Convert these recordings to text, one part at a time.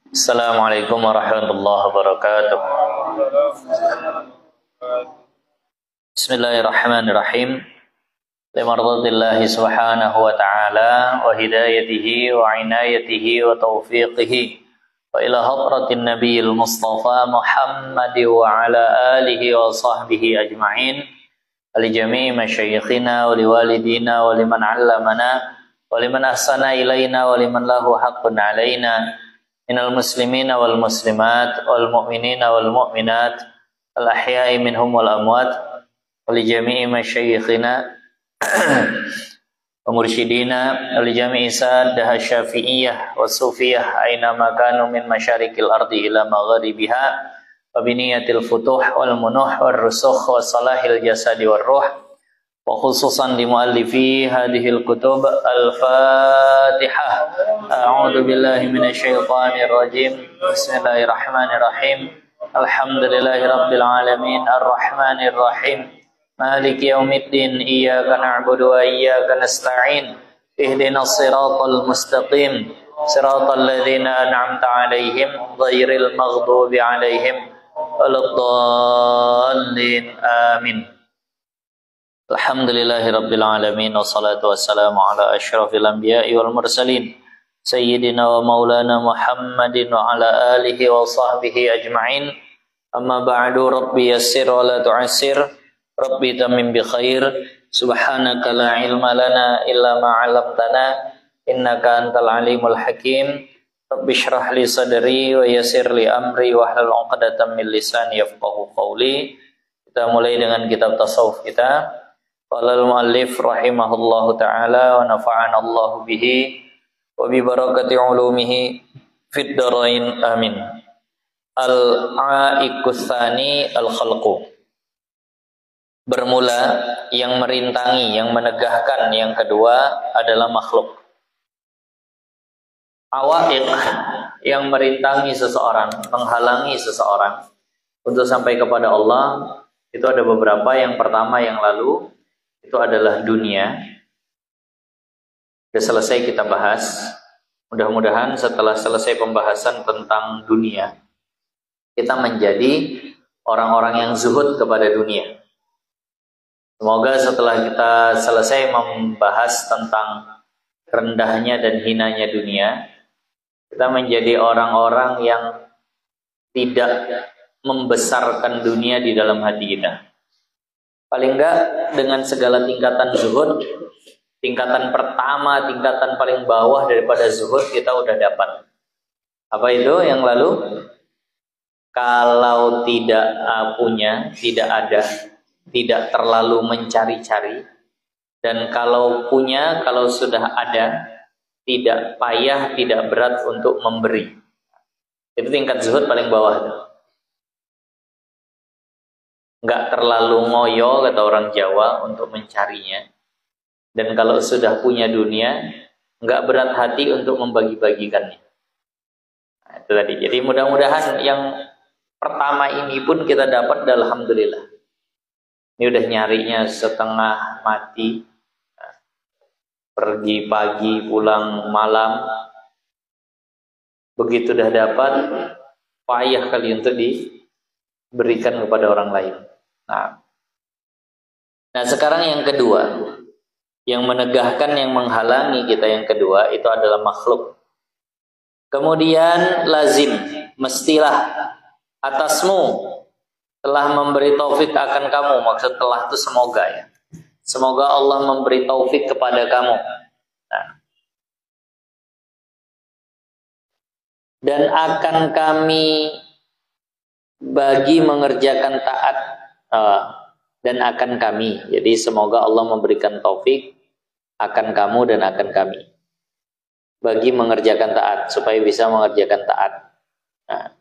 Assalamualaikum warahmatullahi wabarakatuh. Bismillahirrahmanirrahim. Limardatillahi subhanahu wa ta'ala wa hidayatihi wa inayatihi wa taufiqihi wa ila hadratin nabiyil mustafa Muhammadi wa ala alihi wa sahbihi ajma'in wa li jami'i masyayikhina wa li walidina wa liman 'allamana wa liman ahsana ilaina wa liman lahu haqqun 'alaina minal muslimina wal muslimat wal mu'minina wal mu'minat al ahya'i minhum wal amwat wa li jami'i masyayikhina wa mursyidina wa li jami'i sadah syafi'iyah wa sufiyah aina makanu min masyarikil ardi ila magharibiha wa biniyatil futuh wal munuh wal rusukh wa salahil jasadi wal ruh wa khususan di muallifi hadhil kutub al-Fatihah. A'udzu billahi minasyaitonir rajim. Bismillahirrahmanirrahim. Alhamdulillahirabbil alamin arrahmanir rahim. Maliki yaumiddin. Iyyaka na'budu wa iyyaka nasta'in. Ihdinas siratal mustaqim. Siratal ladzina an'amta 'alaihim ghairil maghdubi 'alaihim waladdallin. Amin. Alhamdulillahirabbil alamin wassalatu wassalamu ala asyrafil anbiya'i wal mursalin sayyidina wa maulana Muhammadin wa ala alihi wa sahbihi ajma'in. Amma ba'du, rabbi yassir wa la tu'assir, rabbi tamim bi khair, subhanaka la ilma lana illa ma 'allamtana innaka antal alimul hakim. Rabbi shrah li sadri wa yassir li amri wa hlul 'uqdatam min lisani yafqahu qawli. Kita mulai dengan kitab tasawuf kita. Qala al-muallif rahimahullahu ta'ala wa nafa'ana Allah bihi wa bi barakati ulumihi fid dharain amin. Al-a'iqus tsani al-khalqu. Bermula, yang merintangi, yang menegahkan yang kedua adalah makhluk. Awa'iq, yang merintangi seseorang, menghalangi seseorang untuk sampai kepada Allah, itu ada beberapa. Yang pertama yang lalu itu adalah dunia. Sudah selesai kita bahas. Mudah-mudahan setelah selesai pembahasan tentang dunia, kita menjadi orang-orang yang zuhud kepada dunia. Semoga setelah kita selesai membahas tentang rendahnya dan hinanya dunia, kita menjadi orang-orang yang tidak membesarkan dunia di dalam hati kita. Paling enggak dengan segala tingkatan zuhud, tingkatan pertama, tingkatan paling bawah daripada zuhud kita udah dapat. Apa itu yang lalu? Kalau tidak punya, tidak ada, tidak terlalu mencari-cari. Dan kalau punya, kalau sudah ada, tidak payah, tidak berat untuk memberi. Itu tingkat zuhud paling bawah itu. Nggak terlalu ngoyo, kata orang Jawa, untuk mencarinya. Dan kalau sudah punya dunia, nggak berat hati untuk membagi-bagikannya. Nah, itu tadi. Jadi mudah-mudahan yang pertama ini pun kita dapat, alhamdulillah. Ini udah nyarinya setengah mati. Nah, pergi pagi, pulang malam. Begitu udah dapat, payah kali untuk diberikan kepada orang lain. Nah, sekarang yang kedua, yang menegahkan, yang menghalangi kita yang kedua itu adalah makhluk. Kemudian lazim, mestilah atasmu telah memberi taufik akan kamu. Maksud telah itu semoga ya. Semoga Allah memberi taufik kepada kamu. Nah, dan akan kami bagi mengerjakan taat. Dan akan kami. Jadi semoga Allah memberikan taufik akan kamu dan akan kami bagi mengerjakan taat, supaya bisa mengerjakan taat. Nah,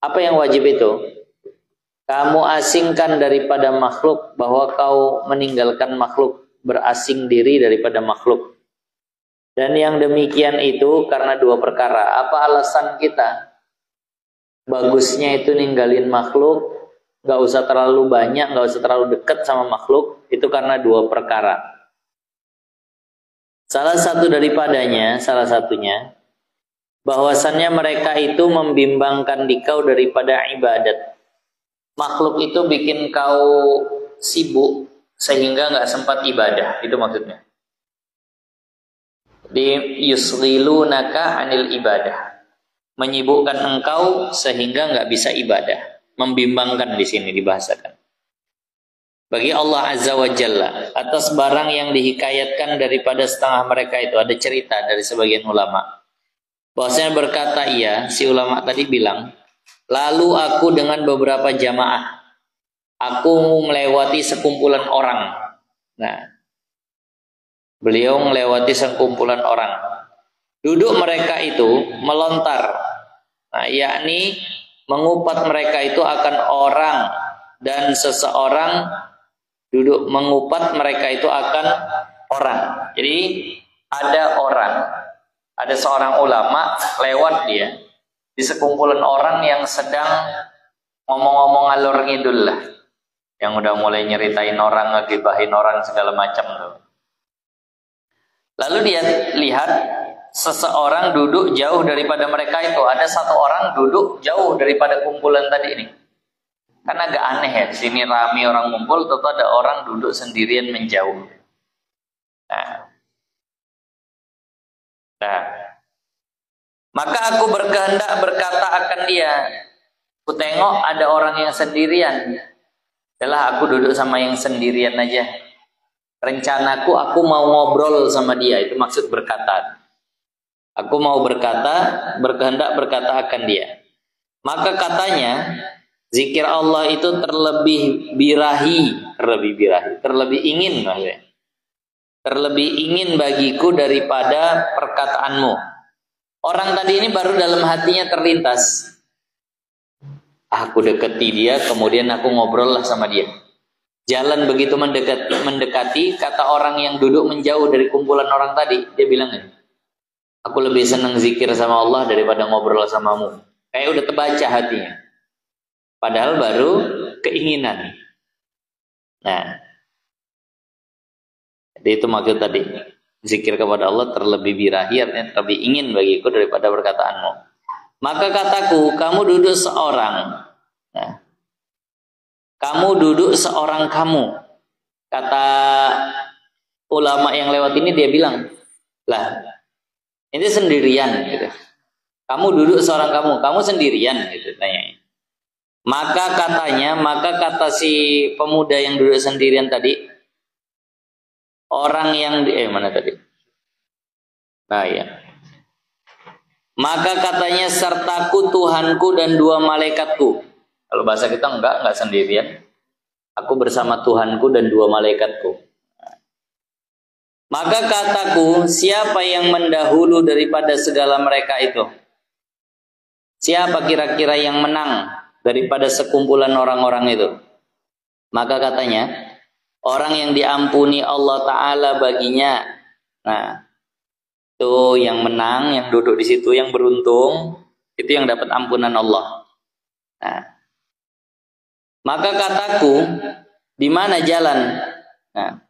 apa yang wajib itu? Kamu asingkan daripada makhluk, bahwa kau meninggalkan makhluk, berasing diri daripada makhluk. Dan yang demikian itu karena dua perkara. Apa alasan kita bagusnya itu ninggalin makhluk? Gak usah terlalu banyak, gak usah terlalu dekat sama makhluk. Itu karena dua perkara. Salah satu daripadanya, salah satunya bahwasannya mereka itu membimbangkan dikau daripada ibadat. Makhluk itu bikin kau sibuk sehingga nggak sempat ibadah, itu maksudnya. Di yusghilunaka anil ibadah, menyibukkan engkau sehingga nggak bisa ibadah. Membimbangkan di sini dibahasakan. Bagi Allah Azza wa Jalla atas barang yang dihikayatkan daripada setengah mereka itu, ada cerita dari sebagian ulama. Bahwasanya berkata si ulama tadi bilang, lalu aku dengan beberapa jamaah, aku melewati sekumpulan orang. Nah, beliau melewati sekumpulan orang. Duduk mereka itu melontar. Nah, yakni mengupat mereka itu akan orang, dan seseorang duduk mengupat mereka itu akan orang. Jadi ada orang, ada seorang ulama lewat dia di sekumpulan orang yang sedang ngomong-ngomong alur ngidul lah, yang udah mulai nyeritain orang, ngegibahin orang segala macam tuh. Lalu dia lihat seseorang duduk jauh daripada mereka itu. Ada satu orang duduk jauh daripada kumpulan tadi ini. Kan agak aneh ya, di sini rame orang ngumpul, tentu ada orang duduk sendirian menjauh. Nah, maka aku berkehendak berkata akan dia, ku tengok ada orang yang sendirian. Yalah, aku duduk sama yang sendirian aja. Rencanaku aku mau ngobrol sama dia, itu maksud berkata. Aku mau berkehendak berkata akan dia. Maka katanya, zikir Allah itu terlebih ingin maksudnya. Terlebih ingin bagiku daripada perkataanmu. Orang tadi ini baru dalam hatinya terlintas, aku deketi dia, kemudian aku ngobrol lah sama dia. Jalan begitu mendekati, kata orang yang duduk menjauh dari kumpulan orang tadi, dia bilang, aku lebih senang zikir sama Allah daripada ngobrol samamu. Kayak udah terbaca hatinya. Padahal baru keinginan. Nah, jadi itu maksud tadi. Zikir kepada Allah terlebih birahi, artinya terlebih ingin bagiku daripada perkataanmu. Maka kataku, kamu duduk seorang. Nah, kamu duduk seorang kamu. Kata ulama yang lewat ini, dia bilang, lah, ini sendirian gitu. Kamu duduk seorang kamu sendirian gitu tanya. Maka kata si pemuda yang duduk sendirian tadi, orang yang mana tadi? Nah ya. Maka katanya, sertaku Tuhanku dan dua malaikatku. Kalau bahasa kita enggak sendirian. Aku bersama Tuhanku dan dua malaikatku. Maka kataku, siapa yang mendahulu daripada segala mereka itu? Siapa kira-kira yang menang daripada sekumpulan orang-orang itu? Maka katanya, orang yang diampuni Allah Ta'ala baginya. Nah, itu yang menang, yang duduk di situ, yang beruntung, itu yang dapat ampunan Allah. Nah, maka kataku, di mana jalan? Nah,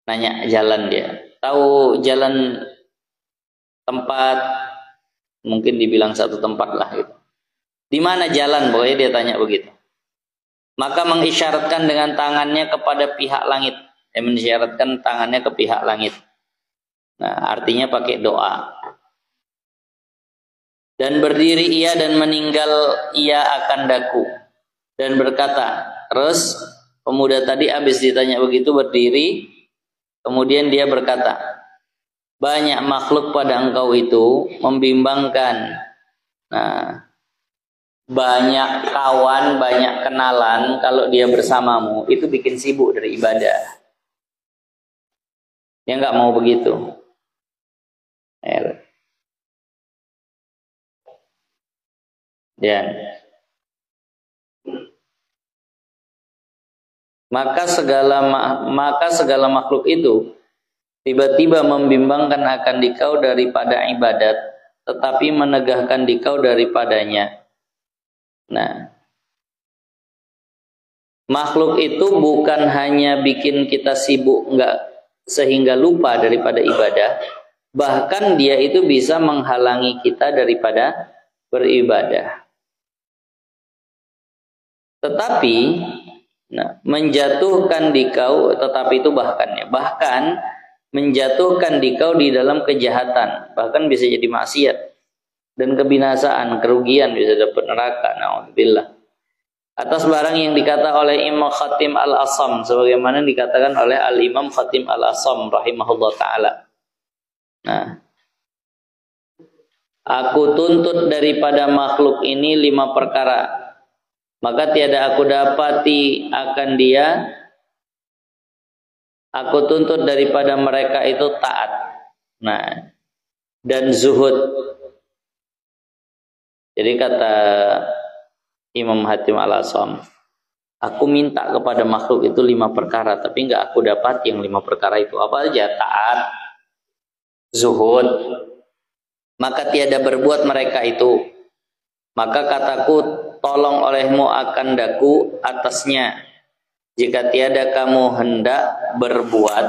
nanya jalan dia. Tahu jalan tempat, mungkin dibilang satu tempat lah gitu. Di mana jalan? Pokoknya dia tanya begitu. Maka mengisyaratkan dengan tangannya kepada pihak langit. Mengisyaratkan tangannya ke pihak langit. Nah, artinya pakai doa. Dan berdiri ia dan meninggal ia akan daku. Dan berkata, terus pemuda tadi habis ditanya begitu berdiri. Kemudian dia berkata, banyak makhluk pada engkau itu membimbangkan. Nah, banyak kawan, banyak kenalan, kalau dia bersamamu itu bikin sibuk dari ibadah. Dia nggak mau begitu. Dan maka segala makhluk itu tiba-tiba membimbangkan akan dikau daripada ibadat, tetapi menegahkan dikau daripadanya. Nah, makhluk itu bukan hanya bikin kita sibuk sehingga lupa daripada ibadah, Bahkan dia itu bisa menghalangi kita daripada beribadah. Tetapi menjatuhkan dikau, tetapi itu bahkan menjatuhkan dikau di dalam kejahatan, bahkan bisa jadi maksiat dan kebinasaan, kerugian, bisa dapat neraka, naudzubillah. Atas barang yang dikata oleh Imam Khatim Al-Asam, sebagaimana dikatakan oleh Al-Imam Khatim Al-Asam rahimahullah ta'ala. Nah, aku tuntut daripada makhluk ini 5 perkara, maka tiada aku dapati akan dia. Aku tuntut daripada mereka itu taat, nah, dan zuhud. Jadi kata Imam Hatim Al-Asam, aku minta kepada makhluk itu 5 perkara, tapi nggak aku dapat yang 5 perkara itu. Apa aja? Taat, zuhud, maka tiada berbuat mereka itu. Maka kataku, tolong olehmu akan daku atasnya. Jika tiada kamu hendak berbuat,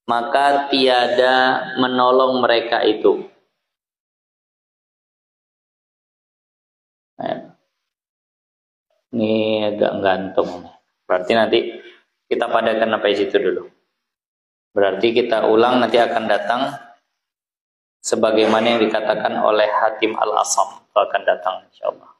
maka tiada menolong mereka itu. Ini agak gantung. Berarti nanti kita padakan sampai situ dulu. Berarti kita ulang, nanti akan datang sebagaimana yang dikatakan oleh Hatim Al-Asam. Itu akan datang insyaallah.